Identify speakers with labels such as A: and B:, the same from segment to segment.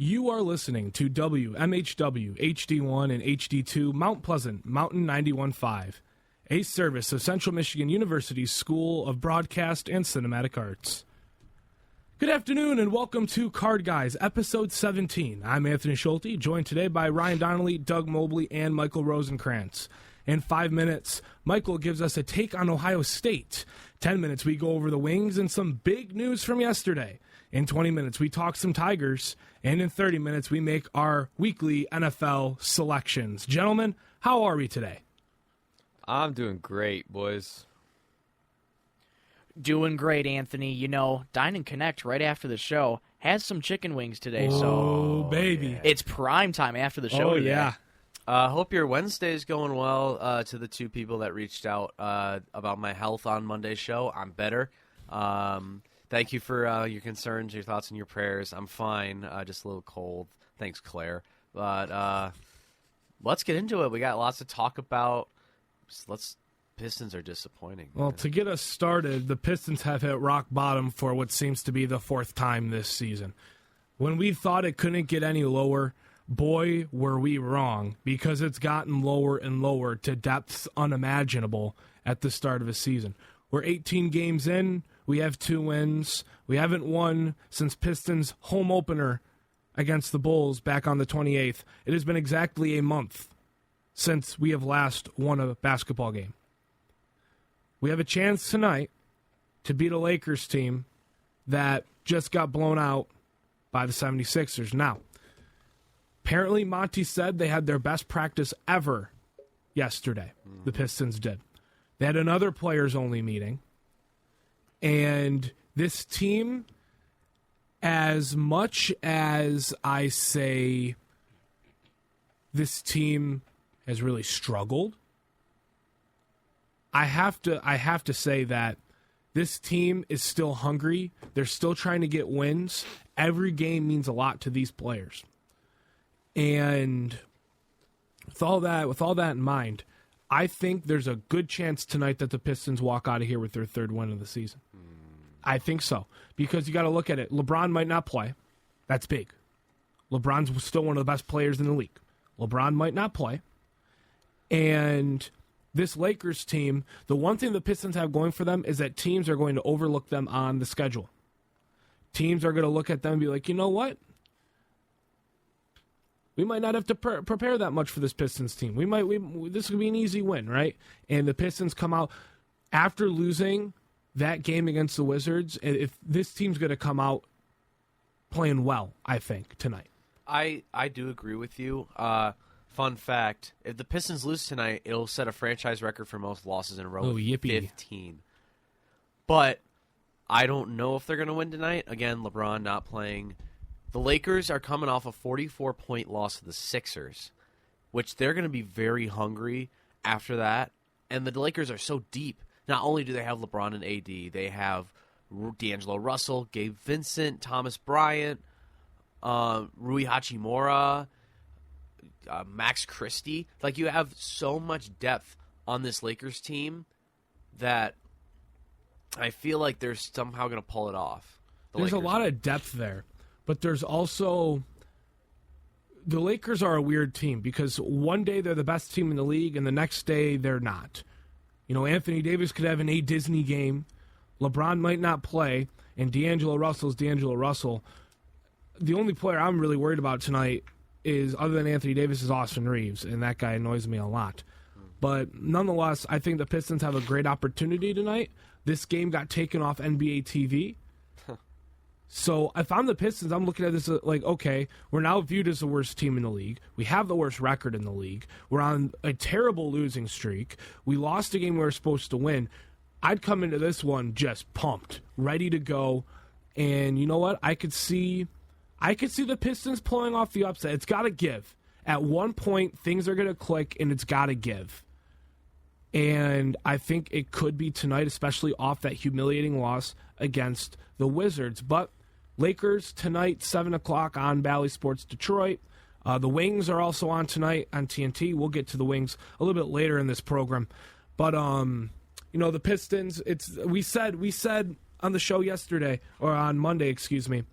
A: You are listening to WMHW HD1 and HD2 Mount Pleasant Mountain 91.5, a service of Central Michigan University's School of Broadcast and Cinematic Arts. Good afternoon and welcome to Card Guys, episode 17. I'm Anthony Schulte, joined today by Ryan Donnelly, Doug Mobley, and Michael Rosenkrantz. In 5 minutes, Michael gives us a take on Ohio State. 10 minutes, we go over the Wings and some big news from yesterday. In 20 minutes, we talk some Tigers. And in 30 minutes, we make our weekly NFL selections. Gentlemen, how are we today?
B: I'm doing great, boys.
C: Doing great, Anthony. You know, Dine and Connect right after the show has some chicken wings today.
A: Oh, baby.
C: It's prime time after the show today.
A: Yeah.
B: Hope your Wednesday's going well. To the two people that reached out about my health on Monday's show, I'm better. Thank you for your concerns, your thoughts, and your prayers. I'm fine, just a little cold. Thanks, Claire. But let's get into it. We got lots to talk about. Pistons are disappointing.
A: Well, to get us started, the Pistons have hit rock bottom for what seems to be the fourth time this season. When we thought it couldn't get any lower, boy, were we wrong, because it's gotten lower and lower to depths unimaginable at the start of a season. We're 18 games in. We have 2 wins. We haven't won since Pistons' home opener against the Bulls back on the 28th. It has been exactly a month since we have last won a basketball game. We have a chance tonight to beat a Lakers team that just got blown out by the 76ers. Now, apparently Monty said they had their best practice ever yesterday. The Pistons did. They had another players-only meeting. And this team, as much as I say this team has really struggled, I have to say that this team is still hungry. They're still trying to get wins. Every game means a lot to these players. And with all that in mind, I think there's a good chance tonight that the Pistons walk out of here with their third win of the season. I think so. Because you got to look at it. LeBron might not play. That's big. LeBron's still one of the best players in the league. LeBron might not play. And this Lakers team, the one thing the Pistons have going for them is that teams are going to overlook them on the schedule. Teams are going to look at them and be like, you know what? We might not have to prepare that much for this Pistons team. This could be an easy win, right? And the Pistons come out after losing that game against the Wizards. If this team's going to come out playing well, I think, tonight.
B: I do agree with you. Fun fact, if the Pistons lose tonight, it'll set a franchise record for most losses in a row.
A: Oh, yippee.
B: 15. But I don't know if they're going to win tonight. Again, LeBron not playing. The Lakers are coming off a 44-point loss to the Sixers, which they're going to be very hungry after that. And the Lakers are so deep. Not only do they have LeBron and AD, they have D'Angelo Russell, Gabe Vincent, Thomas Bryant, Rui Hachimura, Max Christie. Like, you have so much depth on this Lakers team that I feel like they're somehow going to pull it off.
A: There's a lot of depth there. But there's also, the Lakers are a weird team because one day they're the best team in the league and the next day they're not. You know, Anthony Davis could have an A Disney game. LeBron might not play, and D'Angelo Russell's D'Angelo Russell. The only player I'm really worried about tonight is, other than Anthony Davis, is Austin Reeves, and that guy annoys me a lot. But nonetheless, I think the Pistons have a great opportunity tonight. This game got taken off NBA TV. So if I'm the Pistons, I'm looking at this like, okay, we're now viewed as the worst team in the league. We have the worst record in the league. We're on a terrible losing streak. We lost a game we were supposed to win. I'd come into this one just pumped, ready to go. And you know what? I could see the Pistons pulling off the upset. It's got to give. At one point, things are going to click, and it's got to give. And I think it could be tonight, especially off that humiliating loss against the Wizards. But Lakers tonight, 7 o'clock on Bally Sports Detroit. The Wings are also on tonight on TNT. We'll get to the Wings a little bit later in this program. But, you know, the Pistons, we said on the show yesterday, or on Monday, excuse me,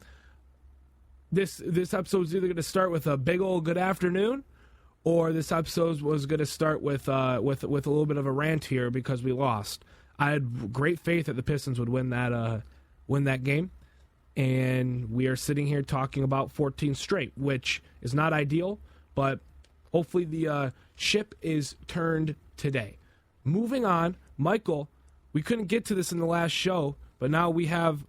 A: this episode was either going to start with a big old good afternoon, or this episode was going to start with a little bit of a rant here because we lost. I had great faith that the Pistons would win that game, and we are sitting here talking about 14 straight, which is not ideal, but hopefully the ship is turned today. Moving on, Michael, we couldn't get to this in the last show, but now we have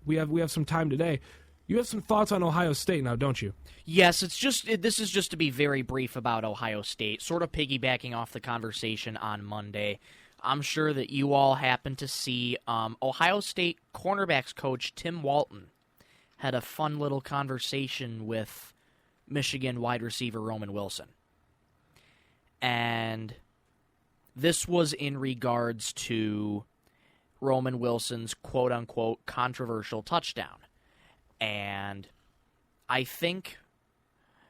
A: some time today. You have some thoughts on Ohio State now, don't you?
C: Yes, this is just to be very brief about Ohio State, sort of piggybacking off the conversation on Monday. I'm sure that you all happened to see Ohio State cornerbacks coach Tim Walton had a fun little conversation with Michigan wide receiver Roman Wilson. And this was in regards to Roman Wilson's quote-unquote controversial touchdown. And I think,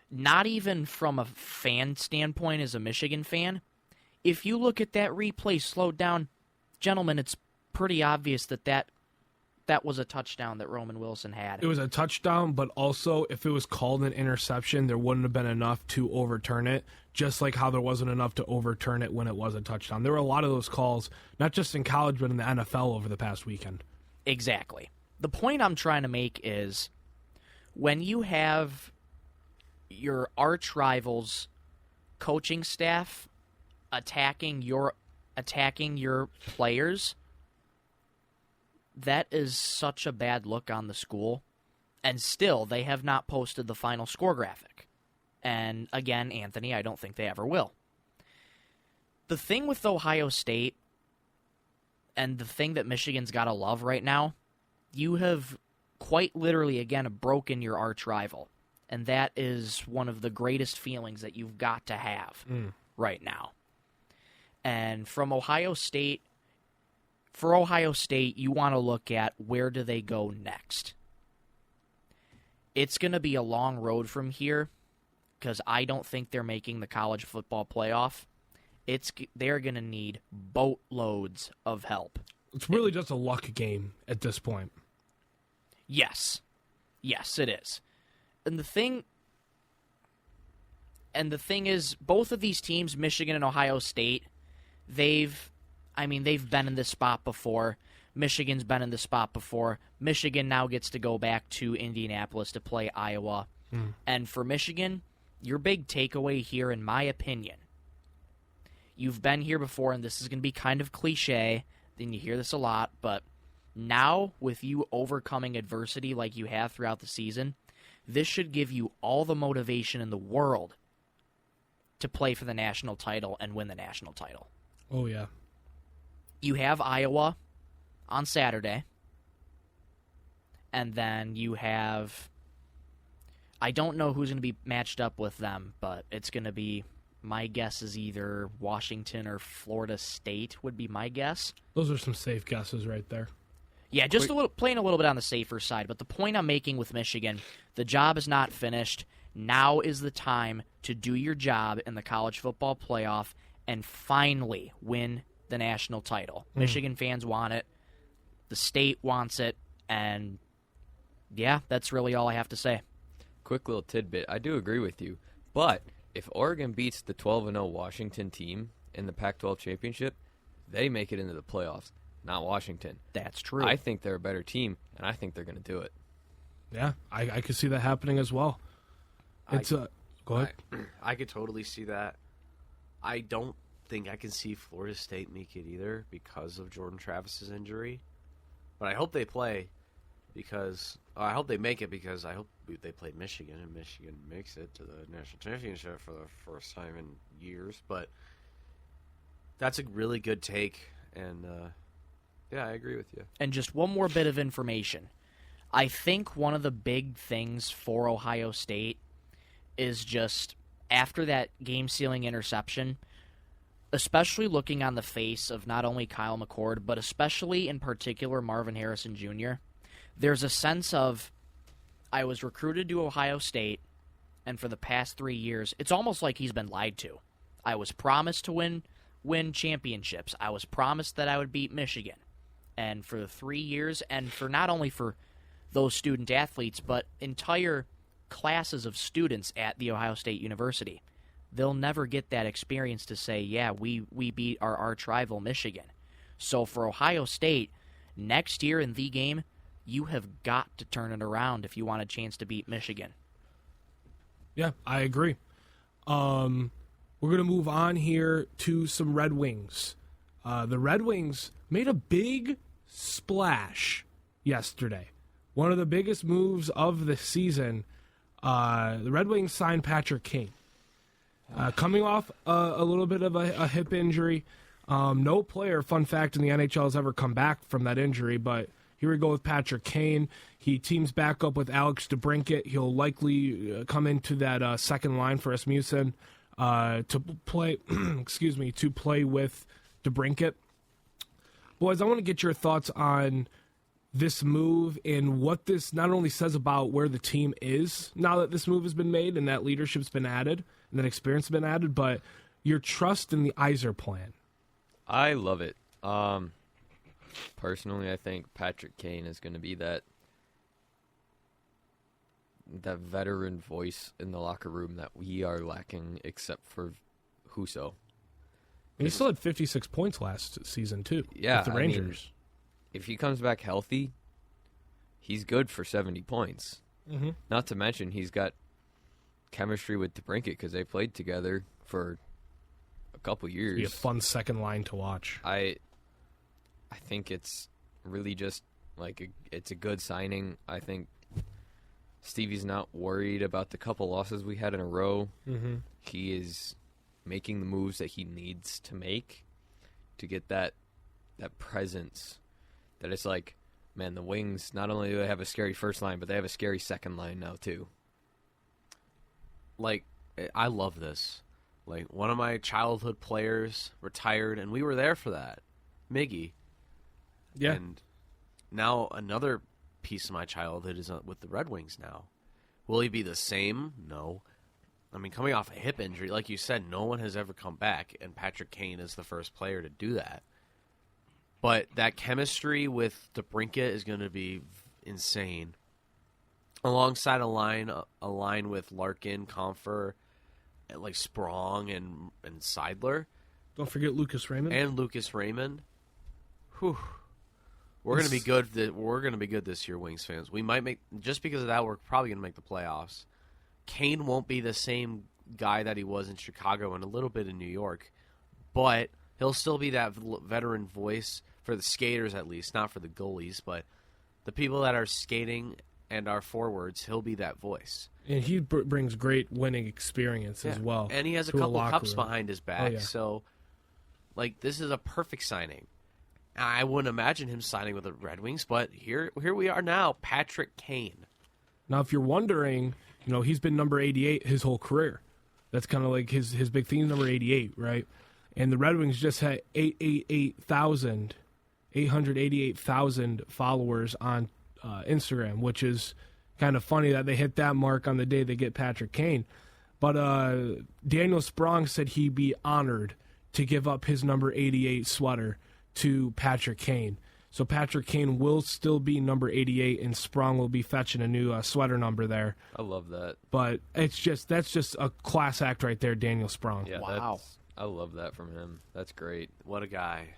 C: not even from a fan standpoint as a Michigan fan, if you look at that replay slowed down, gentlemen, it's pretty obvious that was a touchdown that Roman Wilson had.
A: It was a touchdown, but also if it was called an interception, there wouldn't have been enough to overturn it, just like how there wasn't enough to overturn it when it was a touchdown. There were a lot of those calls, not just in college, but in the NFL over the past weekend.
C: Exactly. The point I'm trying to make is when you have your arch rivals coaching staff attacking your players, that is such a bad look on the school, and still they have not posted the final score graphic. And again, Anthony, I don't think they ever will. The thing with Ohio State, and the thing that Michigan's got to love right now, you have quite literally, again, broken your arch rival. And that is one of the greatest feelings that you've got to have right now. And from Ohio State, for Ohio State, you want to look at where do they go next. It's going to be a long road from here because I don't think they're making the college football playoff. They're going to need boatloads of help.
A: It's really just a luck game at this point.
C: Yes. Yes, it is. And the thing is, both of these teams, Michigan and Ohio State, they've been in this spot before. Michigan's been in this spot before. Michigan now gets to go back to Indianapolis to play Iowa. And for Michigan, your big takeaway here, in my opinion, you've been here before, and this is going to be kind of cliche, and you hear this a lot, but now with you overcoming adversity like you have throughout the season, this should give you all the motivation in the world to play for the national title and win the national title.
A: Oh, yeah.
C: You have Iowa on Saturday, and then you have, I don't know who's going to be matched up with them, but it's going to be, my guess is either Washington or Florida State would be my guess.
A: Those are some safe guesses right there.
C: Yeah, just playing a little bit on the safer side. But the point I'm making with Michigan, the job is not finished. Now is the time to do your job in the college football playoff and finally win the national title. Michigan fans want it. The state wants it. And, yeah, that's really all I have to say.
D: Quick little tidbit. I do agree with you. But if Oregon beats the 12-0 Washington team in the Pac-12 championship, they make it into the playoffs. Not Washington.
C: That's true.
D: I think they're a better team, and I think they're going to do it.
A: Yeah, I could see that happening as well. Go ahead.
B: I could totally see that. I don't think I can see Florida State make it either because of Jordan Travis's injury. But I hope they play I hope they make it because I hope they play Michigan and Michigan makes it to the national championship for the first time in years. But that's a really good take, and yeah, I agree with you.
C: And just one more bit of information. I think one of the big things for Ohio State is just after that game-sealing interception, especially looking on the face of not only Kyle McCord, but especially in particular Marvin Harrison Jr., there's a sense of, I was recruited to Ohio State, and for the past 3 years, it's almost like he's been lied to. I was promised to win championships. I was promised that I would beat Michigan. And for the 3 years, and for not only for those student athletes, but entire classes of students at The Ohio State University. They'll never get that experience to say, yeah, we beat our arch rival Michigan. So for Ohio State, next year in the game, you have got to turn it around if you want a chance to beat Michigan.
A: Yeah, I agree. We're going to move on here to some Red Wings. The Red Wings made a big splash yesterday. One of the biggest moves of the season. The Red Wings signed Patrick Kane. Coming off a little bit of a hip injury. No player, fun fact, in the NHL has ever come back from that injury, but here we go with Patrick Kane. He teams back up with Alex DeBrincat. He'll likely come into that second line for Rasmussen to play. To play with DeBrincat. Boys, I want to get your thoughts on this move and what this not only says about where the team is now that this move has been made and that leadership's been added and that experience has been added, but your trust in the Yzer plan.
D: I love it. Personally, I think Patrick Kane is going to be that veteran voice in the locker room that we are lacking, except for Husso.
A: And he still had 56 points last season too.
D: Yeah,
A: with the Rangers.
D: If he comes back healthy, he's good for 70 points.
A: Mm-hmm.
D: Not to mention he's got chemistry with DeBrincat because they played together for a couple years.
A: Be a fun second line to watch.
D: I think it's really just like it's a good signing. I think Stevie's not worried about the couple losses we had in a row.
A: Mm-hmm.
D: He is making the moves that he needs to make to get that presence. That it's like, man, the Wings, not only do they have a scary first line, but they have a scary second line now, too.
B: Like, I love this. Like, one of my childhood players retired, and we were there for that. Miggy.
A: Yeah.
B: And now another piece of my childhood is with the Red Wings now. Will he be the same? No. I mean, coming off a hip injury, like you said, no one has ever come back, and Patrick Kane is the first player to do that. But that chemistry with DeBrincat is going to be insane. Alongside a line with Larkin, Comfer, and like Sprong and Seidler.
A: Don't forget Lucas Raymond.
B: And Lucas Raymond. Whew. We're going to be good. We're going to be good this year, Wings fans. We might make, just because of that, we're probably going to make the playoffs. Kane won't be the same guy that he was in Chicago and a little bit in New York, but he'll still be that veteran voice for the skaters, at least, not for the goalies, but the people that are skating and our forwards, he'll be that voice.
A: And he brings great winning experience as well.
B: And he has a couple cups behind his back, so like this is a perfect signing. I wouldn't imagine him signing with the Red Wings, but here we are now, Patrick Kane.
A: Now, if you're wondering, he's been number 88 his whole career. That's kind of like his big theme, number 88, right? And the Red Wings just had 888,000 followers on Instagram, which is kind of funny that they hit that mark on the day they get Patrick Kane. But Daniel Sprong said he'd be honored to give up his number 88 sweater to Patrick Kane. So Patrick Kane will still be number 88, and Sprong will be fetching a new sweater number there.
D: I love that.
A: But that's just a class act right there, Daniel Sprong.
D: Yeah,
C: wow.
D: I love that from him. That's great.
B: What a guy.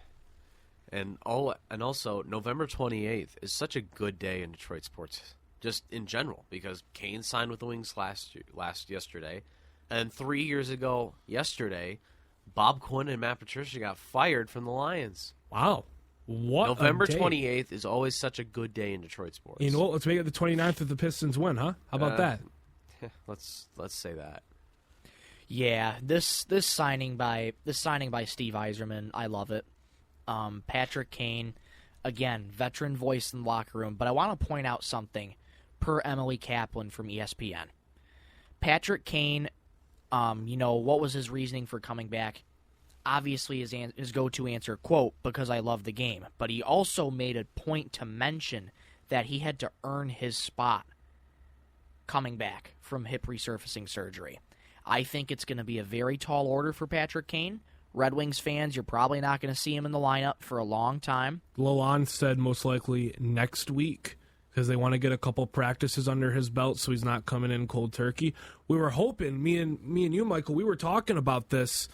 B: And also, November 28th is such a good day in Detroit sports, just in general, because Kane signed with the Wings yesterday, and 3 years ago yesterday, Bob Quinn and Matt Patricia got fired from the Lions.
A: Wow. What
B: November
A: a day.
B: 28th is always such a good day in Detroit sports.
A: You know what? Let's make it the 29th if the Pistons win, huh? How about that?
B: Let's say that.
C: Yeah, this signing by Steve Yzerman, I love it. Patrick Kane, again, veteran voice in the locker room. But I want to point out something per Emily Kaplan from ESPN. Patrick Kane, what was his reasoning for coming back? Obviously, his go-to answer, quote, because I love the game. But he also made a point to mention that he had to earn his spot coming back from hip resurfacing surgery. I think it's going to be a very tall order for Patrick Kane. Red Wings fans, you're probably not going to see him in the lineup for a long time.
A: Loan said most likely next week. because they want to get a couple practices under his belt so he's not coming in cold turkey. We were hoping, me and you, Michael, we were talking about this.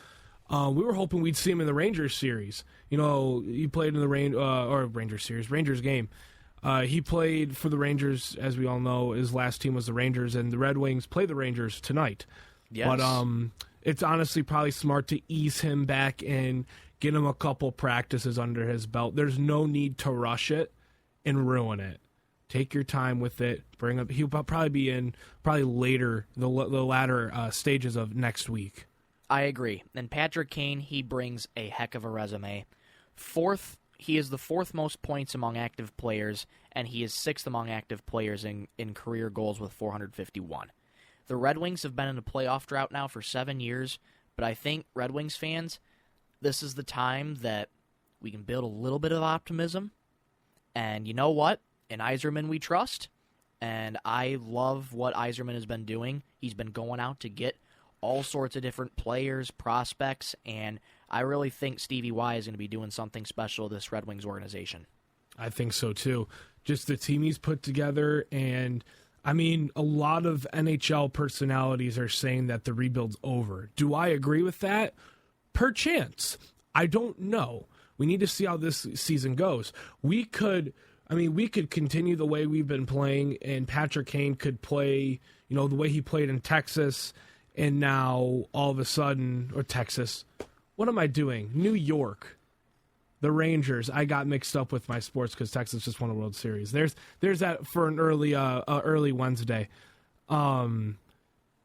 A: We were hoping we'd see him in the Rangers series. You know, he played in the Rangers game. He played for the Rangers, as we all know. His last team was the Rangers, and the Red Wings play the Rangers tonight.
C: Yes.
A: But it's honestly probably smart to ease him back in, get him a couple practices under his belt. There's no need to rush it and ruin it. Take your time with it. Bring up. He'll probably be in later, the latter stages of next week.
C: I agree. And Patrick Kane, he brings a heck of a resume. He is the fourth most points among active players, and he is sixth among active players in career goals with 451. The Red Wings have been in a playoff drought now for 7 years, but I think Red Wings fans, this is the time that we can build a little bit of optimism. And you know what? In Yzerman we trust, and I love what Yzerman has been doing. He's been going out to get all sorts of different players, prospects, and I really think Stevie Y is going to be doing something special to this Red Wings organization.
A: I think so, too. Just the team he's put together, and, I mean, a lot of NHL personalities are saying that the rebuild's over. Do I agree with that? Perchance. I don't know. We need to see how this season goes. We could continue the way we've been playing, and Patrick Kane could play, the way he played in Texas, and now all of a sudden, or Texas, what am I doing? New York, the Rangers. I got mixed up with my sports because Texas just won a World Series. There's that for an early Wednesday.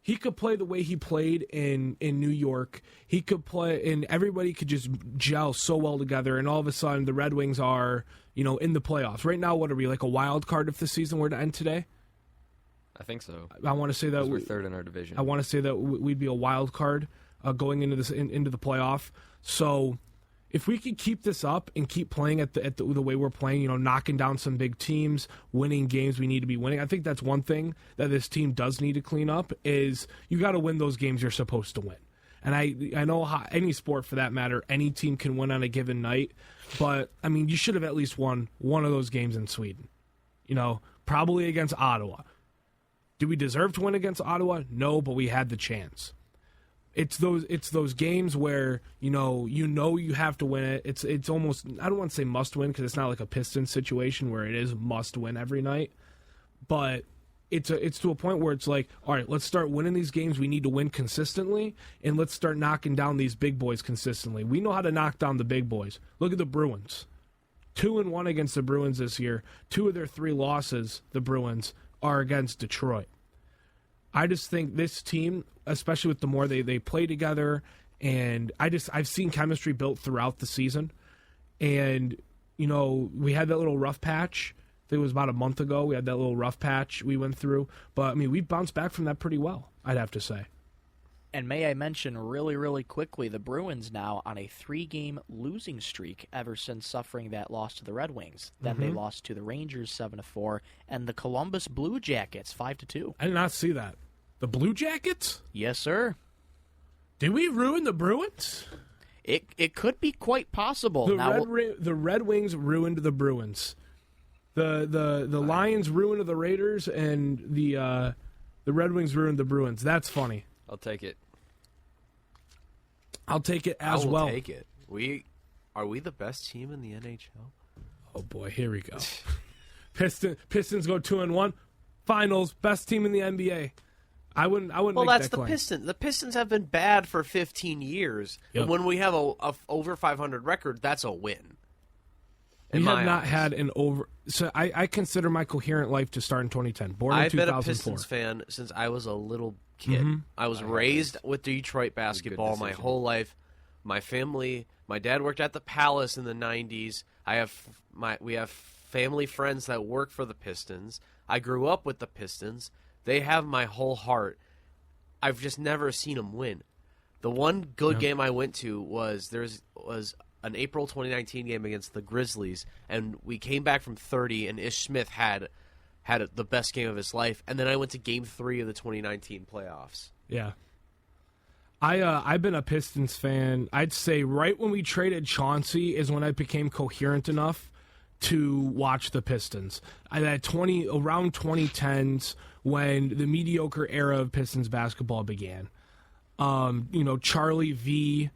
A: He could play the way he played in New York. He could play, and everybody could just gel so well together. And all of a sudden, the Red Wings are, in the playoffs. Right now, what are we, like a wild card if the season were to end today?
D: I think so.
A: I want to say that
D: we're third in our division.
A: I want to say that we'd be a wild card going into this into the playoff. So if we could keep this up and keep playing at the way we're playing, knocking down some big teams, winning games we need to be winning. I think that's one thing that this team does need to clean up is you got to win those games you're supposed to win. And I know how any sport for that matter, any team can win on a given night. But, I mean, you should have at least won one of those games in Sweden. Probably against Ottawa. Do we deserve to win against Ottawa? No, but we had the chance. It's those games where you have to win it. It's almost, I don't want to say must win because it's not like a Pistons situation where it is must win every night, but it's to a point where it's like, all right, let's start winning these games we need to win consistently, and let's start knocking down these big boys consistently. We know how to knock down the big boys. Look at the Bruins, 2-1 against the Bruins this year. 2 of their 3 losses, the Bruins, are against Detroit. I just think this team, especially with the more they play together, and I've seen chemistry built throughout the season. And, we had that little rough patch. I think it was about a month ago. We had that little rough patch we went through. But, I mean, we bounced back from that pretty well, I'd have to say.
C: And may I mention really, really quickly, the Bruins now on a 3-game losing streak ever since suffering that loss to the Red Wings. Then they lost to the Rangers 7-4 and the Columbus Blue Jackets 5-2.
A: I did not see that. The Blue Jackets?
C: Yes, sir.
A: Did we ruin the Bruins?
C: It could be quite possible.
A: The Red Wings ruined the Bruins. The Lions ruined the Raiders, and the Red Wings ruined the Bruins. That's funny.
D: I'll take it.
A: I'll take it as well.
B: I will take it. Are we the best team in the NHL?
A: Oh boy, here we go. Pistons go 2-1. Finals, best team in the NBA. I wouldn't.
B: Well,
A: make
B: that's
A: that
B: the
A: claim.
B: Pistons. The Pistons have been bad for 15 years,
A: Yep.
B: and when we have a over 500 record, that's a win.
A: We have not had an over. So I consider my coherent life to start in 2010. Born in
B: I've
A: 2004.
B: been a Pistons fan since I was a little kid. I was raised with Detroit basketball my whole life. My family, my dad worked at the Palace in the 90s. We have family friends that work for the Pistons. I grew up with the Pistons. They have my whole heart. I've just never seen them win. The one good game I went to was an April 2019 game against the Grizzlies, and we came back from 30, and Ish Smith had the best game of his life. And then I went to Game 3 of the 2019 playoffs.
A: Yeah. I've been a Pistons fan. I'd say right when we traded Chauncey is when I became coherent enough to watch the Pistons. Around 2010s when the mediocre era of Pistons basketball began. Charlie V,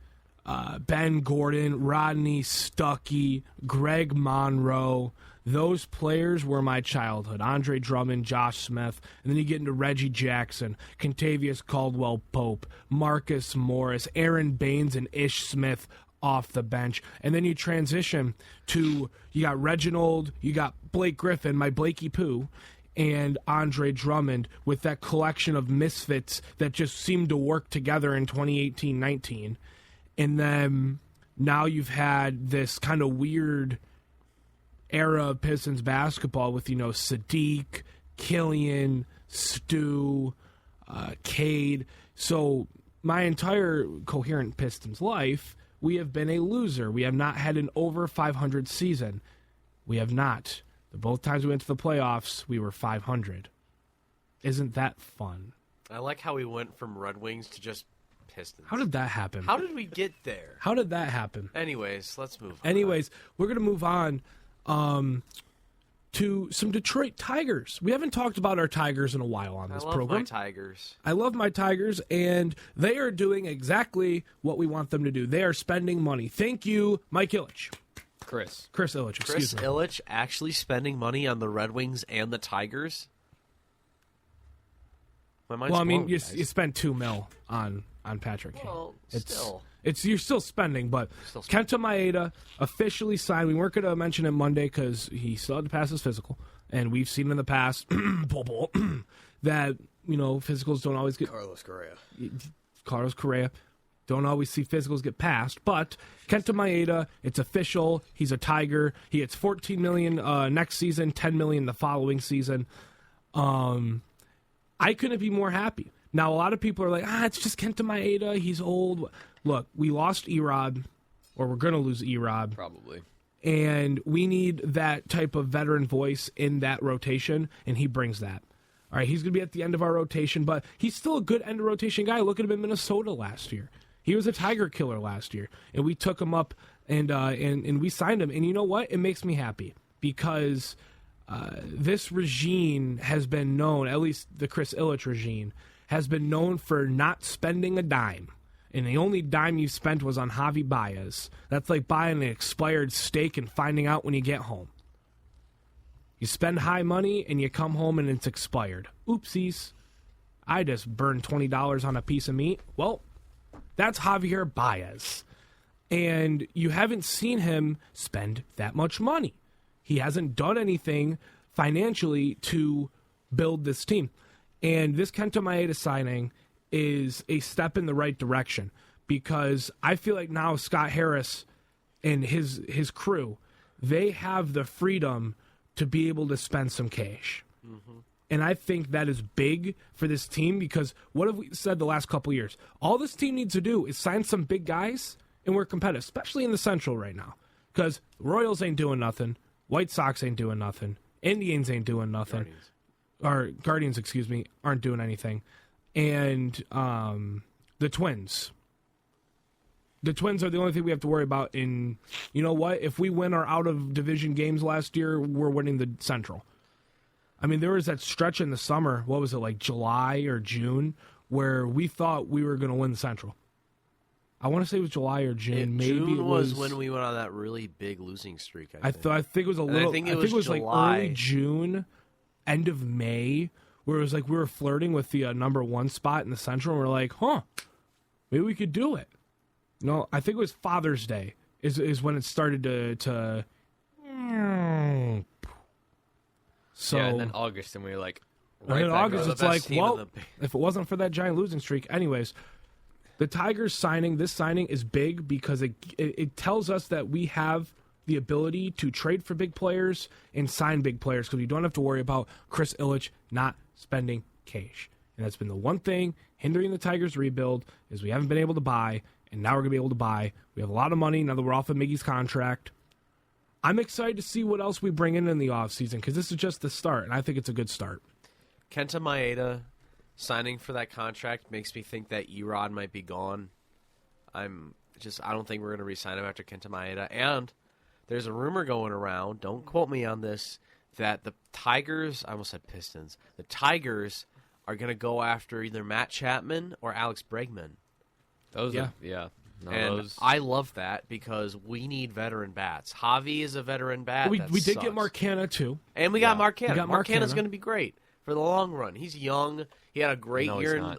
A: Ben Gordon, Rodney Stuckey, Greg Monroe. Those players were my childhood. Andre Drummond, Josh Smith, and then you get into Reggie Jackson, Kentavious Caldwell-Pope, Marcus Morris, Aaron Baines, and Ish Smith off the bench. And then you transition to, you got Reginald, you got Blake Griffin, my Blakey Poo, and Andre Drummond with that collection of misfits that just seemed to work together in 2018-19. And then now you've had this kind of weird era of Pistons basketball with, Sadiq, Killian, Stu, Cade. So my entire coherent Pistons life, we have been a loser. We have not had an over 500 season. We have not. Both times we went to the playoffs, we were 500. Isn't that fun?
B: I like how we went from Red Wings to just Pistons.
A: How did that happen?
B: How did we get there?
A: How did that happen?
B: Anyways, let's move on.
A: Anyways, we're going to move on to some Detroit Tigers. We haven't talked about our Tigers in a while on this program.
B: I love my Tigers.
A: I love my Tigers, and they are doing exactly what we want them to do. They are spending money. Thank you, Mike Ilitch.
D: Chris
A: Ilitch, excuse me.
B: Chris Ilitch actually spending money on the Red Wings and the Tigers? My mind's
A: Well, I mean,
B: blown,
A: you
B: guys.
A: spent $2 million on Patrick Kane.
B: Well,
A: It's
B: still.
A: you're still spending, but
B: Still spending.
A: Kenta Maeda officially signed. We weren't going to mention it Monday because he still had to pass his physical, and we've seen in the past that physicals don't always get. Carlos Correa don't always see physicals get passed, but Kenta Maeda, it's official. He's a Tiger. He gets $14 million next season, $10 million the following season. I couldn't be more happy. Now, a lot of people are like, it's just Kenta Maeda. He's old. Look, we lost Erod, or we're going to lose Erod.
D: probably.
A: And we need that type of veteran voice in that rotation, and he brings that. All right, he's going to be at the end of our rotation, but he's still a good end of rotation guy. Look at him in Minnesota last year. He was a Tiger killer last year, and we took him up and we signed him. And you know what? It makes me happy because this regime has been known, at least the Chris Ilitch regime, has been known for not spending a dime. And the only dime you spent was on Javi Baez. That's like buying an expired steak and finding out when you get home. You spend high money and you come home and it's expired. Oopsies. I just burned $20 on a piece of meat. Well, that's Javier Baez. And you haven't seen him spend that much money. He hasn't done anything financially to build this team. And this Kenta Maeda signing is a step in the right direction because I feel like now Scott Harris and his crew, they have the freedom to be able to spend some cash. Mm-hmm. And I think that is big for this team because what have we said the last couple of years? All this team needs to do is sign some big guys and we're competitive, especially in the Central right now. Because Royals ain't doing nothing. White Sox ain't doing nothing. Indians ain't doing nothing. Guardians, aren't doing anything. And the Twins. The Twins are the only thing we have to worry about. In you know what? If we win our out-of-division games last year, we're winning the Central. I mean, there was that stretch in the summer, what was it, like July or June, where we thought we were going to win the Central. I want to say it was July or June. Maybe
B: June
A: it was
B: when we went on that really big losing streak. I
A: think it was a little.
B: I think it was
A: like
B: July.
A: early June, end of May, where it was like we were flirting with the number one spot in the Central, and we're like, maybe we could do it. No, I think it was Father's Day is when it started to. So
D: yeah, and then August, and we were like,
A: and in August,
B: the
A: it's
B: best
A: like,
B: team in
A: if it wasn't for that giant losing streak, anyways. The Tigers this signing is big because it tells us that we have the ability to trade for big players and sign big players because we don't have to worry about Chris Ilitch not spending cash. And that's been the one thing hindering the Tigers' rebuild is we haven't been able to buy, and now we're going to be able to buy. We have a lot of money now that we're off of Miggy's contract. I'm excited to see what else we bring in the offseason because this is just the start, and I think it's a good start.
B: Kenta Maeda signing for that contract makes me think that Erod might be gone. I don't think we're going to re-sign him after Kenta Maeda. And There's a rumor going around, don't quote me on this, that the Tigers, I almost said Pistons, the Tigers are going to go after either Matt Chapman or Alex Bregman.
D: Those
A: Yeah.
D: are, yeah. No,
B: And
D: those,
B: I love that because we need veteran bats. Javi is a veteran bat.
A: we
B: that
A: did
B: sucks.
A: get Marcana too.
B: And we got
D: Yeah.
B: Marcana.
A: We got
B: Marcana's
A: Marcana.
B: going to be great for the long run. He's young. He had a great
D: No,
B: year.
D: he's not.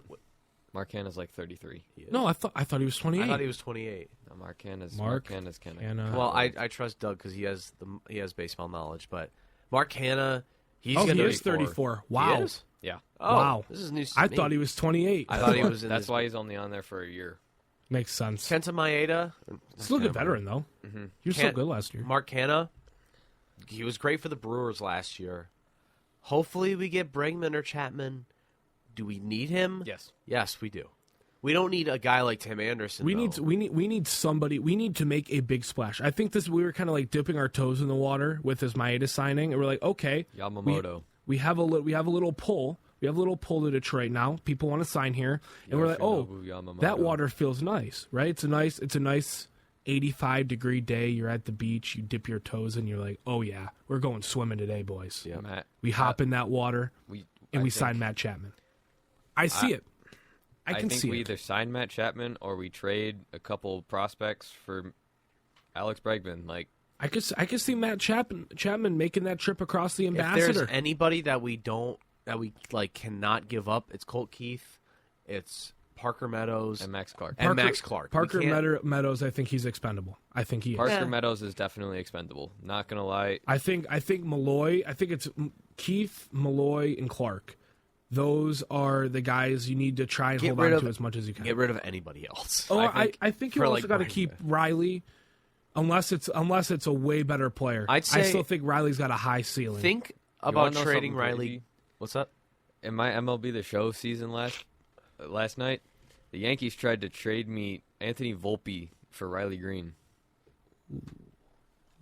D: Marcana's like 33.
A: No, I thought he was 28.
B: I thought he was 28.
D: No, Marcana's kind of.
A: And,
B: Well, I trust Doug because he has baseball knowledge. But Marcana, he's
A: oh,
B: going
A: he
B: to
A: is 34. Wow.
B: He is?
D: Yeah.
B: Oh,
A: Wow.
B: This is news.
A: I thought he was 28.
B: I thought he was in
D: That's
B: this-
D: why he's only on there for a year.
A: Makes sense.
B: Kenta Maeda.
A: Still a good veteran though. He was so
B: Can't-
A: good last year.
B: Mark Hanna, he was great for the Brewers last year. Hopefully we get Bregman or Chapman. Do we need him?
D: Yes.
B: Yes, we do. We don't need a guy like Tim Anderson.
A: We
B: though.
A: need somebody. We need to make a big splash. I think we were kind of like dipping our toes in the water with this Maeda signing, and we're like, okay,
D: Yamamoto.
A: we have a little pull. We have a little pull to Detroit now. People want to sign here, and we're like, oh,
D: Yoshinobu Yamamoto.
A: that water feels nice, right? It's a nice 85-degree day. You're at the beach. You dip your toes in. You're like, oh yeah, we're going swimming today, boys.
B: Yeah.
D: Matt,
A: We hop in that water
D: we
A: and
D: I
A: we
D: think-
A: sign Matt Chapman. I see it. I can
D: think
A: see
D: we
A: it.
D: either sign Matt Chapman or we trade a couple prospects for Alex Bregman. Like,
A: I could see Matt Chapman making that trip across the
B: If
A: ambassador.
B: there's anybody that we like cannot give up, it's Colt Keith, it's Parker Meadows,
D: and Max Clark.
B: and Max Clark. We
A: Parker
B: can't-
A: Meadows, I think he's expendable. I think he is.
D: Parker
B: Yeah.
D: Meadows is definitely expendable. Not gonna lie.
A: I think Malloy. I think it's Keith, Malloy, and Clark. Those are the guys you need to try and
B: Get
A: hold
B: rid
A: on
B: of-
A: to as much as you can.
B: Get rid of anybody else.
A: Oh, I think you
B: for,
A: also
B: like,
A: got to
B: Brian
A: keep
B: Bass.
A: Riley, unless it's a way better player.
B: I'd
A: I
B: say-
A: still think Riley's got a high ceiling.
B: Think
D: You
B: about
D: wanna know
B: trading
D: something
B: Riley.
D: crazy?
B: What's up?
D: In my MLB The Show season last night, the Yankees tried to trade me Anthony Volpe for Riley Green.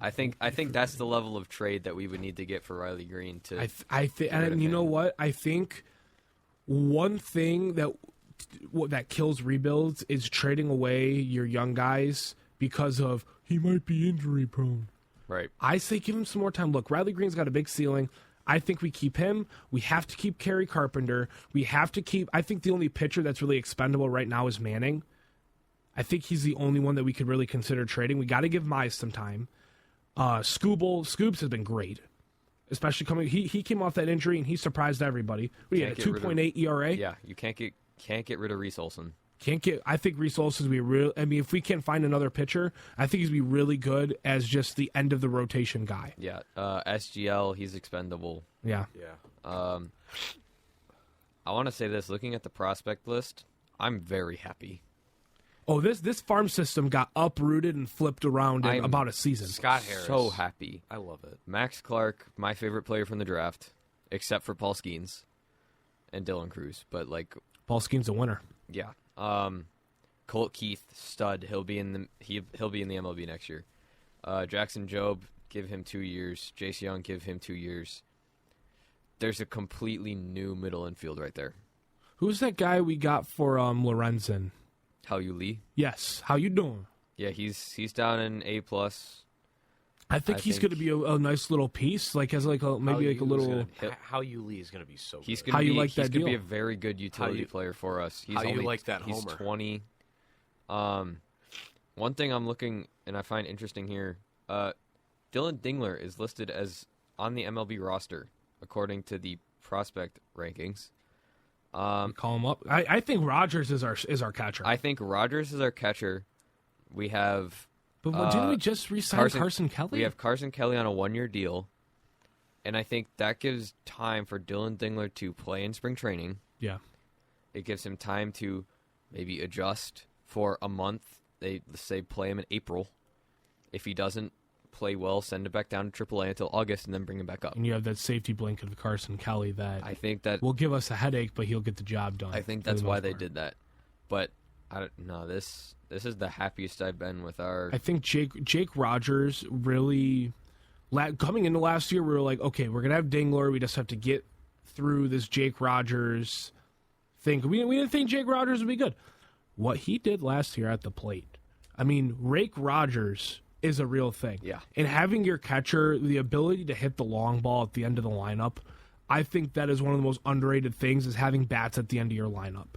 D: I think that's the level of trade that we would need to get for Riley Green to.
A: I think,
D: rid
A: and
D: of
A: you know
D: him.
A: what? I think one thing that kills rebuilds is trading away your young guys because of he might be injury prone.
D: Right.
A: I say give him some more time. Look, Riley Green's got a big ceiling. I think we keep him. We have to keep Kerry Carpenter. We have to keep. I think the only pitcher that's really expendable right now is Manning. I think he's the only one that we could really consider trading. We got to give Mize some time. Scoops has been great, especially coming. He came off that injury and he surprised everybody. What, he had a
D: Can't get rid of-
A: 2.8 ERA.
D: Yeah, you can't get rid of Reese Olson.
A: Can't get. I think Reese Olson's be real. I mean, if we can't find another pitcher, I think he's be really good as just the end of the rotation guy.
D: Yeah, SGL, he's expendable.
A: Yeah.
B: Yeah.
D: I want to say this: looking at the prospect list, I'm very happy.
A: Oh, this farm system got uprooted and flipped around in
D: I'm
A: about a season.
B: Scott Harris.
D: So happy.
B: I love it.
D: Max Clark, my favorite player from the draft, except for Paul Skeens and Dylan Cruz. But like,
A: Paul Skeens a winner.
D: yeah, Colt Keith, stud. He'll be in the MLB next year. Jackson Jobe, give him 2 years. Jace Young, give him 2 years. There's a completely new middle infield right there.
A: Who's that guy we got for Lorenzen?
D: How you Lee?
A: Yes. How you doing?
D: Yeah, he's down in A+.
A: I think he's going to be a nice little piece. Like has like a maybe like a little.
B: How you Lee is going to be so.
D: He's
B: good.
D: gonna
A: How you
D: be,
A: like
D: he's
A: that
D: gonna be
A: deal?
D: a very good utility
B: you-
D: player for us. He's
B: how you
D: only,
B: like that
D: he's
B: homer?
D: 20. One thing I'm looking and I find interesting here, Dylan Dingler is listed as on the MLB roster according to the prospect rankings.
A: Call him up. I think Rogers is our catcher.
D: I think Rogers is our catcher. We have
A: but didn't we just re-sign Carson Kelly?
D: We have Carson Kelly on a 1-year deal, and I think that gives time for Dylan Dingler to play in spring training.
A: Yeah.
D: It gives him time to maybe adjust for a month. Let's say play him in April. If he doesn't play well, send him back down to AAA until August, and then bring him back up.
A: And you have that safety blanket of Carson Kelly that
D: I think that
A: will give us a headache, but he'll get the job done.
D: I think
A: for the
D: that's why
A: most
D: they
A: part.
D: did that. But I don't know. This is the happiest I've been with our.
A: I think Jake Rogers really coming into last year. We were like, okay, we're gonna have Dingler. We just have to get through this Jake Rogers thing. We didn't think Jake Rogers would be good. What he did last year at the plate, I mean, Rake Rogers is a real thing.
D: Yeah.
A: And having your catcher, the ability to hit the long ball at the end of the lineup, I think that is one of the most underrated things, is having bats at the end of your lineup.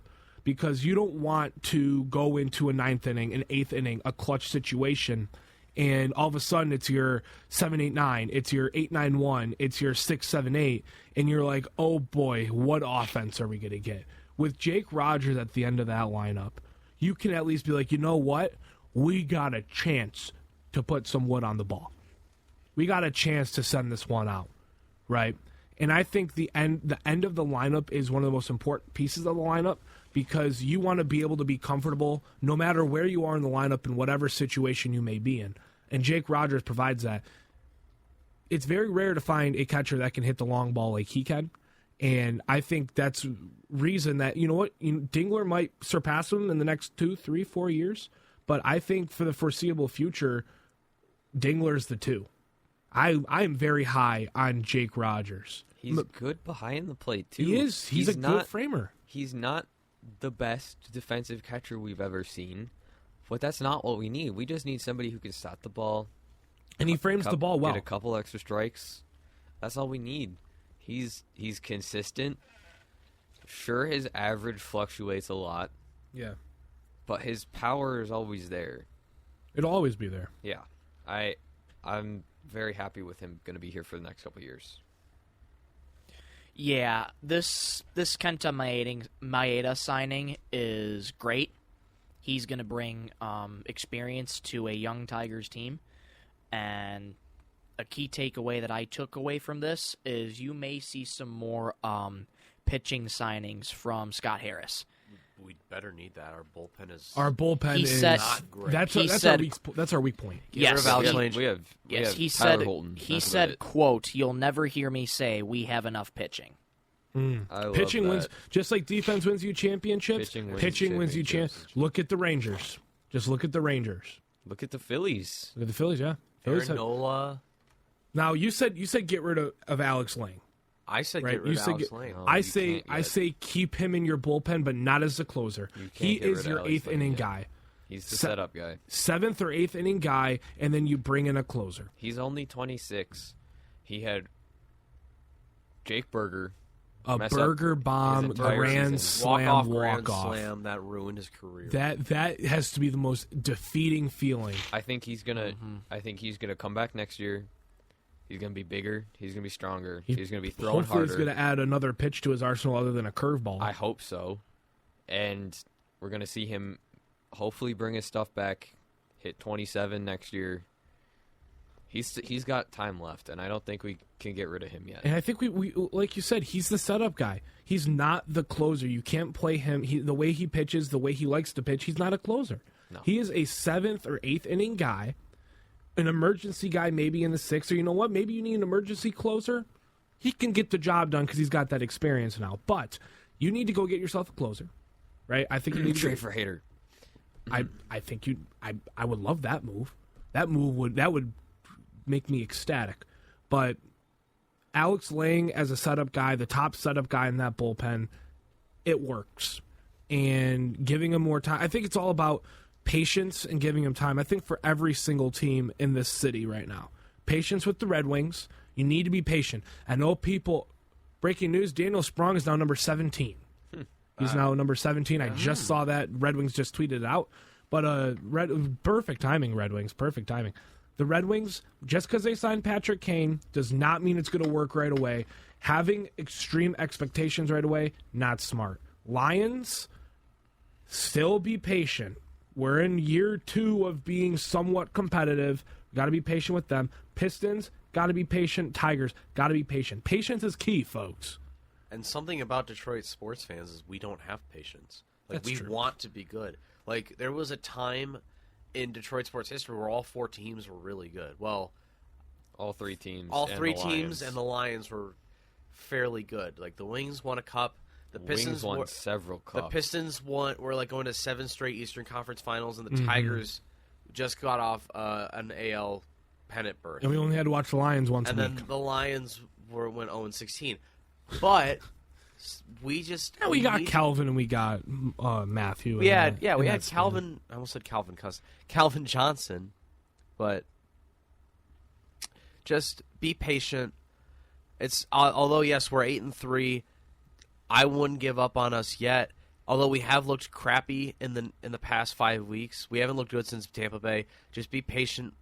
A: Because you don't want to go into a ninth inning, an eighth inning, a clutch situation, and all of a sudden it's your 7-8-9, it's your 8-9-1, it's your 6-7-8, and you're like, oh boy, what offense are we going to get? With Jake Rogers at the end of that lineup, you can at least be like, you know what? We got a chance to put some wood on the ball. We got a chance to send this one out, right? And I think the end of the lineup is one of the most important pieces of the lineup, because you want to be able to be comfortable no matter where you are in the lineup in whatever situation you may be in. And Jake Rogers provides that. It's very rare to find a catcher that can hit the long ball like he can. And I think that's reason that, you know what, Dingler might surpass him in the next 2, 3, 4 years. But I think for the foreseeable future, Dingler's the 2. I am very high on Jake Rogers.
D: He's good behind the plate, too.
A: He is. He's a good framer.
D: He's not the best defensive catcher we've ever seen, but that's not what we need. We just need somebody who can stop the ball.
A: And he frames the ball well.
D: Get a couple extra strikes. That's all we need. He's consistent. Sure, his average fluctuates a lot.
A: Yeah.
D: But his power is always there.
A: It'll always be there.
D: Yeah. I'm very happy with him going to be here for the next couple of years.
C: Yeah, this Kenta Maeda signing is great. He's going to bring experience to a young Tigers team. And a key takeaway that I took away from this is you may see some more pitching signings from Scott Harris.
B: We'd better need that. Our bullpen is
C: not
B: great.
A: That's our weak point.
C: Yes,
D: We have
C: he
D: Tyler
C: said.
D: Holton.
C: He said, "quote You'll never hear me say we have enough pitching."
A: Pitching
D: that.
A: wins, just like defense wins you championships. Pitching wins you championships. Look at the Rangers. Just look at the Rangers.
D: Look at the Phillies.
A: Look at the Phillies. Yeah, Phillies
B: Nola.
A: Now you said get rid of Alex Lang.
B: I said
A: Right?
B: get rid of Alex Lang.
D: No,
A: I
D: you
A: say
D: can't yet.
A: keep him in your bullpen, but not as a closer.
D: You can't
A: He
D: get rid
A: is
D: of
A: your
D: Alex
A: eighth
D: Lang
A: inning
D: yet.
A: guy,
D: He's the setup guy.
A: 7th or 8th inning guy, and then you bring in a closer.
D: He's only 26. He had Jake Berger.
A: A
D: mess up
A: burger bomb,
D: his entire
A: grand
D: season.
A: slam,
B: Grand
A: walk-off.
B: slam that ruined his career.
A: That has to be the most defeating feeling.
D: I think he's gonna. I think he's gonna come back next year. He's gonna be bigger. He's gonna be stronger. He's gonna be throwing
A: Hopefully
D: harder.
A: he's going to add another pitch to his arsenal other than a curveball.
D: I hope so. And we're gonna see him hopefully bring his stuff back. Hit 27 next year. He's got time left, and I don't think we can get rid of him yet.
A: And I think we like you said, he's the setup guy. He's not the closer. You can't play him. The way he pitches, the way he likes to pitch, he's not a closer.
D: No.
A: He is a 7th or 8th inning guy, an emergency guy maybe in the 6th. Or you know what? Maybe you need an emergency closer. He can get the job done because he's got that experience now. But you need to go get yourself a closer, right? I think you need to
D: Trade for Hader.
A: I think I would love that move. That would make me ecstatic. But Alex Lang as a setup guy, the top setup guy in that bullpen, it works. And giving him more time, I think it's all about patience and giving him time. I think for every single team in this city right now, patience with the Red Wings. You need to be patient. I know people. Breaking news: Daniel Sprong is now number 17. He's now number 17. I just saw that. Red Wings just tweeted it out. But perfect timing, Red Wings. Perfect timing. The Red Wings, just because they signed Patrick Kane, does not mean it's going to work right away. Having extreme expectations right away, not smart. Lions, still be patient. We're in year 2 of being somewhat competitive. Got to be patient with them. Pistons, got to be patient. Tigers, got to be patient. Patience is key, folks.
B: And something about Detroit sports fans is we don't have patience. Like,
A: That's
B: we
A: true.
B: want to be good. Like, there was a time in Detroit sports history where all 4 teams were really good. Well,
D: All 3 teams.
B: all
D: and
B: 3
D: the
B: teams
D: Lions.
B: and the Lions were fairly good. Like, the Wings won a cup. The
D: Wings
B: Pistons
D: won
B: were,
D: several
B: the
D: cups.
B: Pistons were like going to 7 straight Eastern Conference Finals, and the
A: Mm-hmm.
B: Tigers just got off an AL pennant berth.
A: And we only had to watch the Lions once
B: And
A: a
B: then
A: week.
B: the Lions went 0-16. But we just
A: Yeah, we got
B: need-
A: Calvin and we got Matthew.
B: We
A: in
B: had
A: that- in
B: we
A: that
B: had
A: span.
B: Calvin. I almost said Calvin Johnson, but just be patient. It's although yes, we're 8-3. I wouldn't give up on us yet. Although we have looked crappy in the past 5 weeks, we haven't looked good since Tampa Bay. Just be patient.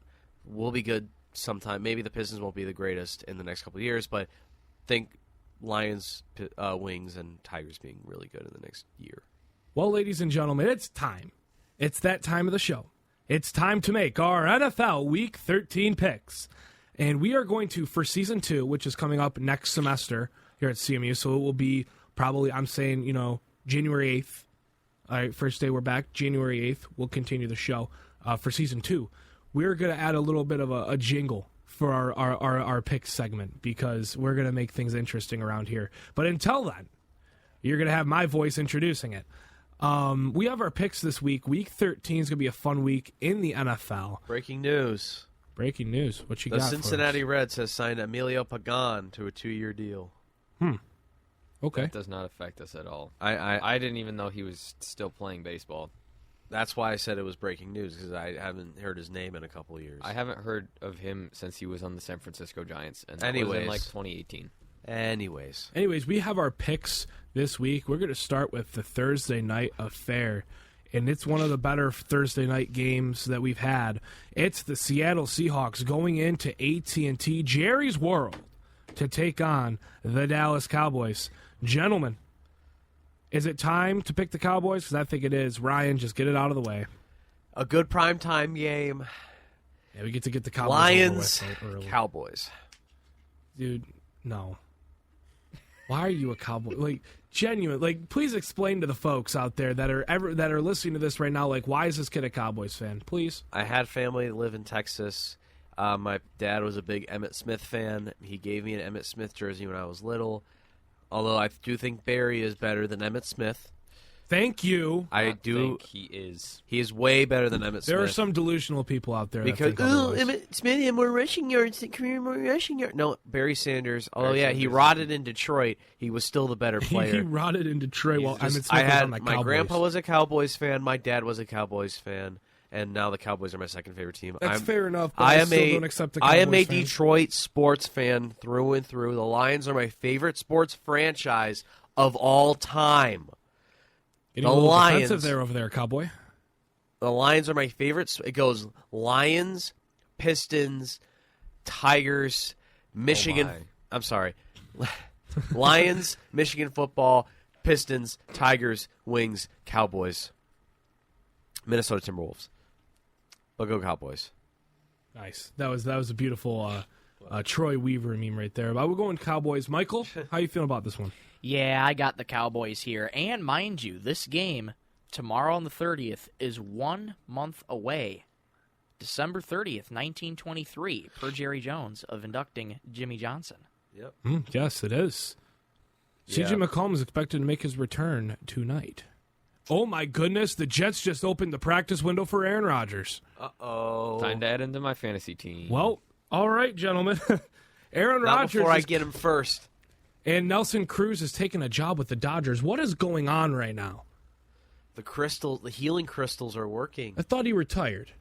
B: We'll be good sometime. Maybe the Pistons won't be the greatest in the next couple of years, but think Lions, Wings, and Tigers being really good in the next year.
A: Well, ladies and gentlemen, it's time. It's that time of the show. It's time to make our NFL Week 13 picks. And we are going to, for Season 2, which is coming up next semester here at CMU, so it will be probably, I'm saying, January 8th. All right, first day we're back, January 8th. We'll continue the show for Season 2. We're going to add a little bit of a jingle for our picks segment because we're going to make things interesting around here. But until then, you're going to have my voice introducing it. We have our picks this week. Week 13 is going to be a fun week in the NFL.
B: Breaking news.
A: What you got?
B: The Cincinnati Reds has signed Emilio Pagan to a 2-year deal.
A: Okay.
D: That does not affect us at all. I didn't even know he was still playing baseball.
B: That's why I said it was breaking news, because I haven't heard his name in a couple of years.
D: I haven't heard of him since he was on the San Francisco Giants, and that was in 2018.
B: Anyways,
A: we have our picks this week. We're going to start with the Thursday night affair, and it's one of the better Thursday night games that we've had. It's the Seattle Seahawks going into AT&T Jerry's World to take on the Dallas Cowboys. Gentlemen, is it time to pick the Cowboys? Because I think it is. Ryan, just get it out of the way.
B: a good primetime game.
A: Yeah, we get to get the Cowboys
B: Lions,
A: over with
B: Cowboys.
A: Dude, no. Why are you a Cowboy? Like, genuine. Like, please explain to the folks out there that are listening to this right now. Like, why is this kid a Cowboys fan? Please.
B: I had family that live in Texas. My dad was a big Emmitt Smith fan. He gave me an Emmitt Smith jersey when I was little. Although I do think Barry is better than Emmitt Smith.
A: Thank you.
B: I do
D: think he is.
B: He is way better than Emmitt Smith.
A: There are some delusional people out there
B: because
A: that think otherwise.
B: Emmitt Smith had more rushing yards, career more rushing yards. No, Barry Sanders. Although
D: Barry
B: he
D: Sanders.
B: rotted in Detroit, he was still the better player.
A: He rotted in Detroit while Emmitt Smith
B: I
A: was
B: had
A: on the
B: my
A: Cowboys.
B: grandpa was a Cowboys fan. My dad was a Cowboys fan. And now the Cowboys are my second favorite team.
A: That's fair enough, but I still don't accept the Cowboys
B: I am a
A: fan.
B: Detroit sports fan through and through. The Lions are my favorite sports franchise of all time.
A: Getting
B: The
A: a little
B: Lions.
A: defensive there over there, Cowboy.
B: The Lions are my favorite. It goes Lions, Pistons, Tigers, Michigan.
D: my.
B: I'm sorry. Lions, Michigan football, Pistons, Tigers, Wings, Cowboys, Minnesota Timberwolves. But go Cowboys.
A: Nice. That was a beautiful Troy Weaver meme right there. But we're going Cowboys. Michael, how you feeling about this one?
C: Yeah, I got the Cowboys here. And mind you, this game, tomorrow on the 30th, is 1 month away. December 30th, 1923, per Jerry Jones, of inducting Jimmy Johnson.
B: Yep.
A: Yes, it is. C.J. McCollum is expected to make his return tonight. Oh, my goodness. The Jets just opened the practice window for Aaron Rodgers.
B: Uh-oh.
D: Time to add into my fantasy team.
A: Well, all right, gentlemen. Aaron
B: Not
A: Rodgers
B: before I
A: is-
B: get him first.
A: and Nelson Cruz is taking a job with the Dodgers. What is going on right now?
B: The healing crystals are working.
A: I thought he retired.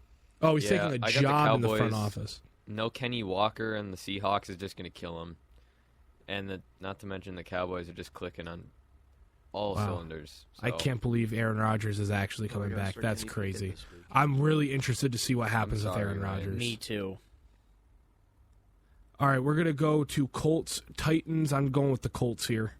A: Oh, he's
D: Yeah,
A: taking a
D: I got the
A: job in the front
D: Cowboys.
A: office.
D: No Kenny Walker and the Seahawks is just going to kill him. And not to mention the Cowboys are just clicking on all
A: Wow.
D: cylinders.
A: I
D: So,
A: can't believe Aaron Rodgers is actually coming
B: gosh,
A: back.
B: where
A: That's
B: can he get
A: crazy.
B: this week?
A: I'm really interested to see what happens with
D: sorry,
A: Aaron
D: Ryan.
A: Rodgers.
C: Me too.
A: All right, we're gonna go to Colts Titans. I'm going with the Colts here.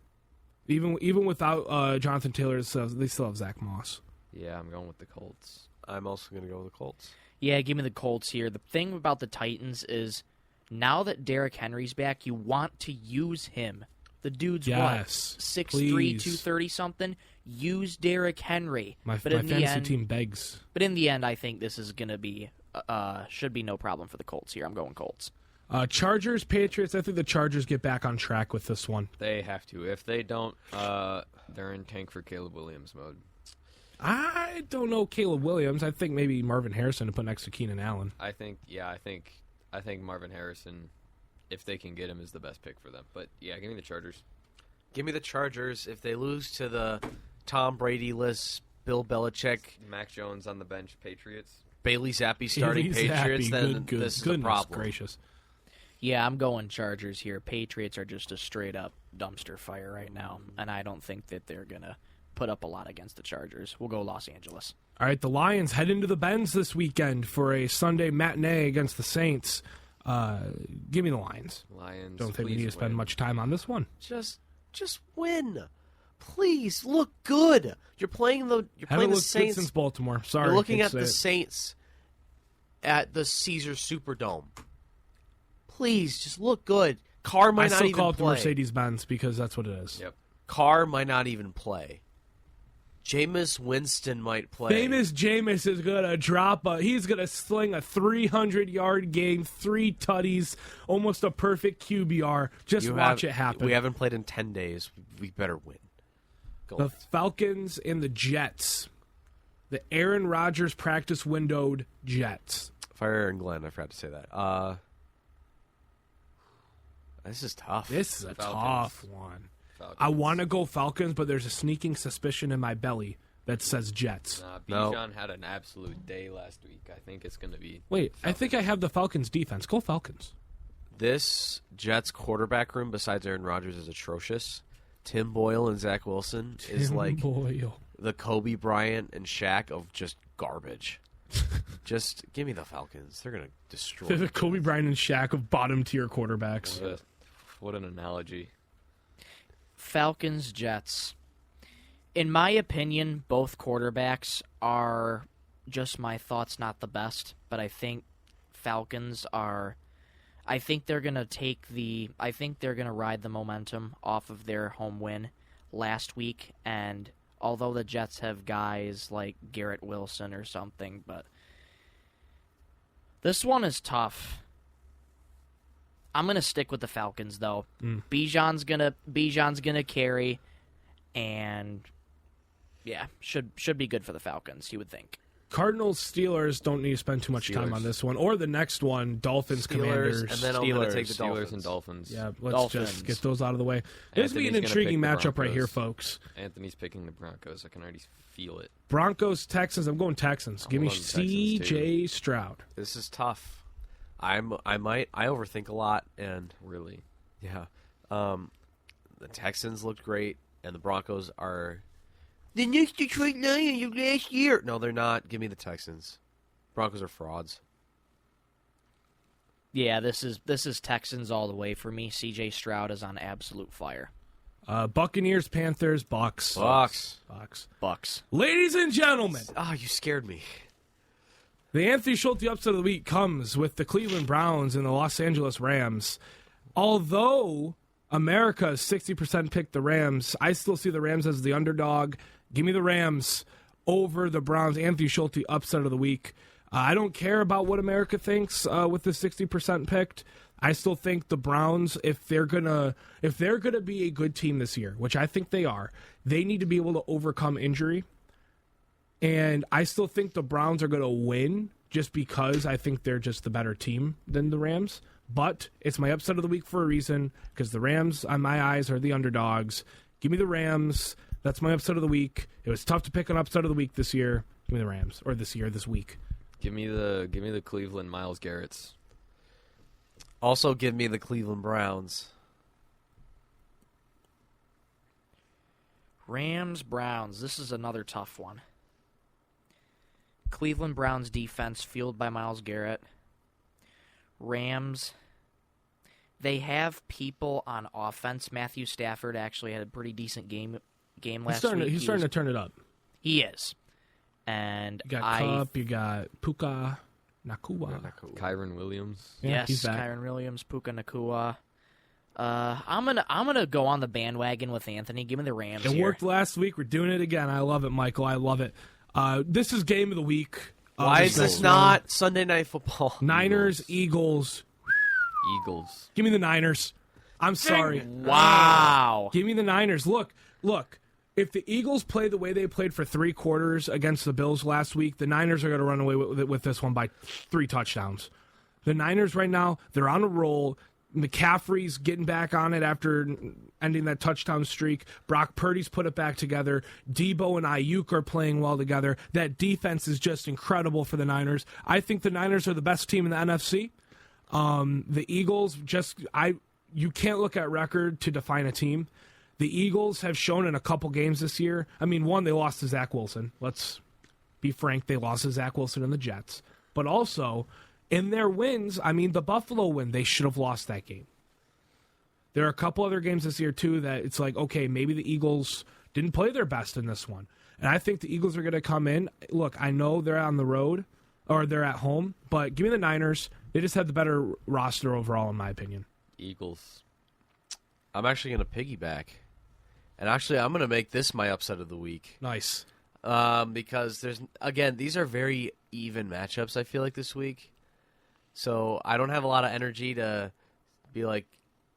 A: Even without Jonathan Taylor, they still have Zach Moss.
D: Yeah, I'm going with the Colts.
B: I'm also going to go with the Colts.
C: Yeah, give me the Colts here. The thing about the Titans is now that Derrick Henry's back, you want to use him. The dude's
A: Yes,
C: what? 6'3",
A: please.
C: 230-something? Use Derrick Henry.
A: My
C: but in the
A: fantasy
C: end,
A: team begs.
C: But in the end, I think this is going to be should be no problem for the Colts here. I'm going Colts.
A: Chargers, Patriots. I think the Chargers get back on track with this one.
D: They have to. If they don't, they're in tank for Caleb Williams mode.
A: I don't know Caleb Williams. I think maybe Marvin Harrison to put next to Keenan Allen.
D: I think Marvin Harrison, if they can get him, is the best pick for them. But yeah, give me the Chargers.
B: Give me the Chargers. If they lose to the Tom Brady-less Bill Belichick,
D: Mac Jones on the bench, Patriots.
B: Bailey Zappi starting
A: Bailey
B: Patriots,
A: Zappi,
B: then
A: good,
B: this is a
A: goodness
B: problem.
A: gracious.
C: Yeah, I'm going Chargers here. Patriots are just a straight-up dumpster fire right now, and I don't think that they're going to put up a lot against the Chargers. We'll go Los Angeles.
A: All right, the Lions head into the Benz this weekend for a Sunday matinee against the Saints. Give me the Lions.
D: Lions.
A: Don't think we
D: please
A: need to spend
D: win.
A: much time on this one.
B: Just win. Please look good. You're playing the
A: Haven't looked
B: Saints.
A: good since Baltimore. Sorry.
B: You're looking
A: hate
B: at
A: to
B: the
A: say it.
B: Saints at the Caesars Superdome. Please, just look good. Carr
A: I
B: might not
A: still
B: even
A: call it the
B: play.
A: Mercedes-Benz because that's what it is.
D: Yep.
B: Carr might not even play. Jameis Winston might play.
A: Famous Jameis is gonna he's gonna sling a 300-yard game, 3 tutties, almost a perfect QBR. Just watch it happen.
B: We haven't played in 10 days. We better win. Go.
A: The Falcons and the Jets. The Aaron Rodgers practice windowed Jets.
B: Fire and Glenn. I forgot to say that. This is tough.
A: This is a
D: Falcons.
A: tough one.
D: Falcons.
A: I want to go Falcons, but there's a sneaking suspicion in my belly that says Jets.
B: No.
D: Bijan had an absolute day last week. I think it's going to be.
A: Wait, I think I have the Falcons defense. Go Falcons.
B: This Jets quarterback room, besides Aaron Rodgers, is atrocious. Tim Boyle and Zach Wilson is like
A: Boyle.
B: the Kobe Bryant and Shaq of just garbage. Just give me the Falcons. They're gonna destroy.
A: They're the Kobe Bryant and Shaq of bottom tier quarterbacks.
D: What an analogy.
C: Falcons, Jets. In my opinion, both quarterbacks are just my thoughts, not the best. But I think Falcons are. I think they're gonna ride the momentum off of their home win last week. And although the Jets have guys like Garrett Wilson or something, but this one is tough. I'm gonna stick with the Falcons though. Bijan's gonna carry, and yeah, should be good for the Falcons. You would think.
A: Cardinals, Steelers don't need to spend too much time
D: Steelers.
A: on this one. Or the next one, Dolphins, Commanders.
B: and then I'm gonna take the
D: Steelers
B: Dolphins.
D: and Dolphins.
A: Yeah, let's
C: Dolphins.
A: just get those out of the way. This will be an
D: Anthony's gonna
A: intriguing
D: pick the
A: matchup right here,
D: Broncos.
A: folks.
D: Anthony's picking the Broncos. I can already feel it.
A: Broncos, Texans. I'm going Texans. Give me
D: going Texans,
A: C.J. Stroud.
B: This is tough. I overthink a lot, and
D: Really.
B: yeah, the Texans looked great, and the Broncos are the next Detroit Lions of last year. No, they're not. Give me the Texans. Broncos are frauds.
C: Yeah, this is Texans all the way for me. C.J. Stroud is on absolute fire.
A: Buccaneers, Panthers, Bucks.
B: Bucks.
C: Bucks.
A: Ladies and gentlemen,
B: Ah, you scared me.
A: the Anthony Schulte upset of the week comes with the Cleveland Browns and the Los Angeles Rams. Although America 60% picked the Rams, I still see the Rams as the underdog. Give me the Rams over the Browns. Anthony Schulte upset of the week. I don't care about what America thinks with the 60% picked. I still think the Browns, if they're gonna be a good team this year, which I think they are, they need to be able to overcome injury. And I still think the Browns are going to win just because I think they're just the better team than the Rams. But it's my upset of the week for a reason because the Rams, on my eyes, are the underdogs. Give me the Rams. That's my upset of the week. It was tough to pick an upset of the week this year. Give me the Rams. Or this week.
D: Give me the Cleveland Myles Garretts.
B: Also, give me the Cleveland Browns.
C: Rams, Browns. This is another tough one. Cleveland Browns defense fueled by Myles Garrett. Rams, they have people on offense. Matthew Stafford actually had a pretty decent game last week.
A: He's starting to turn it up.
C: He is. And
A: You got Kupp, you got Puka, Nakua.
D: Kyron Williams.
A: Yeah,
C: yes,
A: he's back.
C: Kyron Williams, Puka Nakua. I'm gonna go on the bandwagon with Anthony. Give me the Rams.
A: It
C: here.
A: worked last week. We're doing it again. I love it, Michael. I love it. This is game of the week.
B: Why is this not Sunday Night Football?
A: Niners, Eagles.
D: Eagles.
A: Give me the Niners. I'm sorry.
C: Wow.
A: Give me the Niners. Look. If the Eagles play the way they played for 3 quarters against the Bills last week, the Niners are going to run away with this one by 3 touchdowns. The Niners right now, they're on a roll. McCaffrey's getting back on it after ending that touchdown streak. Brock Purdy's put it back together. Debo and Ayuk are playing well together. That defense is just incredible for the Niners. I think the Niners are the best team in the NFC. The Eagles you can't look at record to define a team. The Eagles have shown in a couple games this year. I mean, one, they lost to Zach Wilson. Let's be frank, they lost to Zach Wilson and the Jets. But also, in their wins, I mean, the Buffalo win, they should have lost that game. There are a couple other games this year, too, that it's like, okay, maybe the Eagles didn't play their best in this one. And I think the Eagles are going to come in. Look, I know they're on the road, or they're at home, but give me the Niners. They just had the better roster overall, in my opinion.
D: Eagles.
B: I'm actually going to piggyback. And actually, I'm going to make this my upset of the week.
A: Nice.
B: Because these are very even matchups, I feel like, this week. So I don't have a lot of energy to be like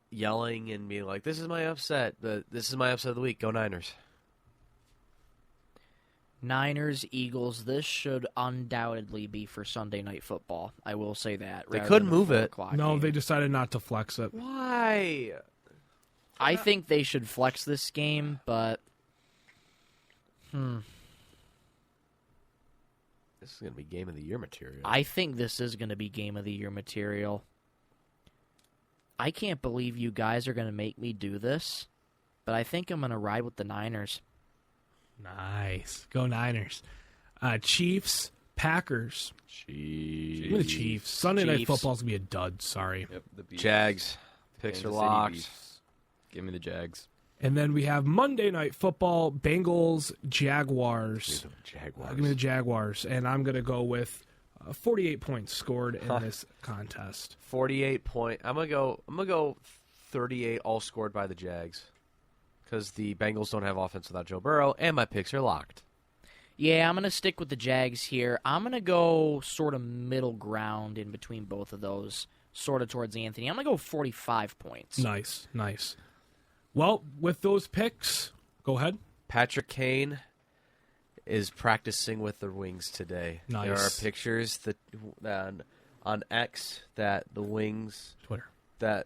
B: yelling and be like, this is my upset, but this is my upset of the week. Go Niners.
C: Niners, Eagles, this should undoubtedly be for Sunday Night Football. I will say that.
B: They could move it.
A: No, they decided not to flex it.
B: Why?
C: I think they should flex this game, but...
B: This is going to be Game of the Year material.
C: I think this is going to be Game of the Year material. I can't believe you guys are going to make me do this, but I think I'm going to ride with the Niners.
A: Nice. Go Niners. Chiefs, Packers.
B: Chiefs.
A: Give me the Chiefs. Sunday Night
C: Chiefs.
A: Football's going to be a dud. Sorry.
D: Yep, the Beefs.
B: Jags. Picks are
D: Kansas City
B: locked.
D: Beefs. Give me the Jags.
A: And then we have Monday Night Football, Bengals, Jaguars.
B: Jaguars.
A: Give me the Jaguars. And I'm going to go with 48 points scored in this contest.
B: 48 point. I'm gonna go 38, all scored by the Jags, because the Bengals don't have offense without Joe Burrow, and my picks are locked.
C: Yeah, I'm going to stick with the Jags here. I'm going to go sort of middle ground in between both of those, sort of towards Anthony. I'm going to go 45 points.
A: Nice. Well, with those picks, go ahead.
B: Patrick Kane is practicing with the Wings today.
A: Nice.
B: There are pictures on X that the Wings
A: Twitter.
B: that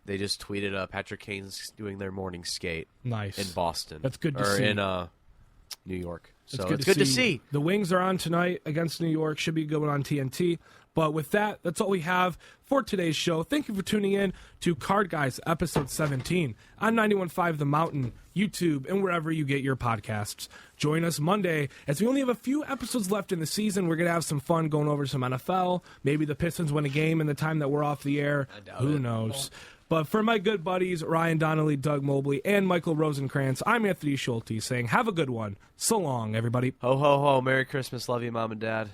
B: they just tweeted Patrick Kane's doing their morning skate
A: Nice.
B: in Boston.
A: That's good to
B: or
A: see.
B: in New York. So
A: It's
B: good to see.
A: The Wings are on tonight against New York. Should be a good one on TNT. But with that, that's all we have for today's show. Thank you for tuning in to Card Guys, episode 17 on 91.5 The Mountain, YouTube, and wherever you get your podcasts. Join us Monday, as we only have a few episodes left in the season. We're going to have some fun going over some NFL. Maybe the Pistons win a game in the time that we're off the air. Who knows? But for my good buddies, Ryan Donnelly, Doug Mobley, and Michael Rosenkrantz, I'm Anthony Schulte saying have a good one. So long, everybody.
B: Ho, ho, ho. Merry Christmas. Love you, Mom and Dad.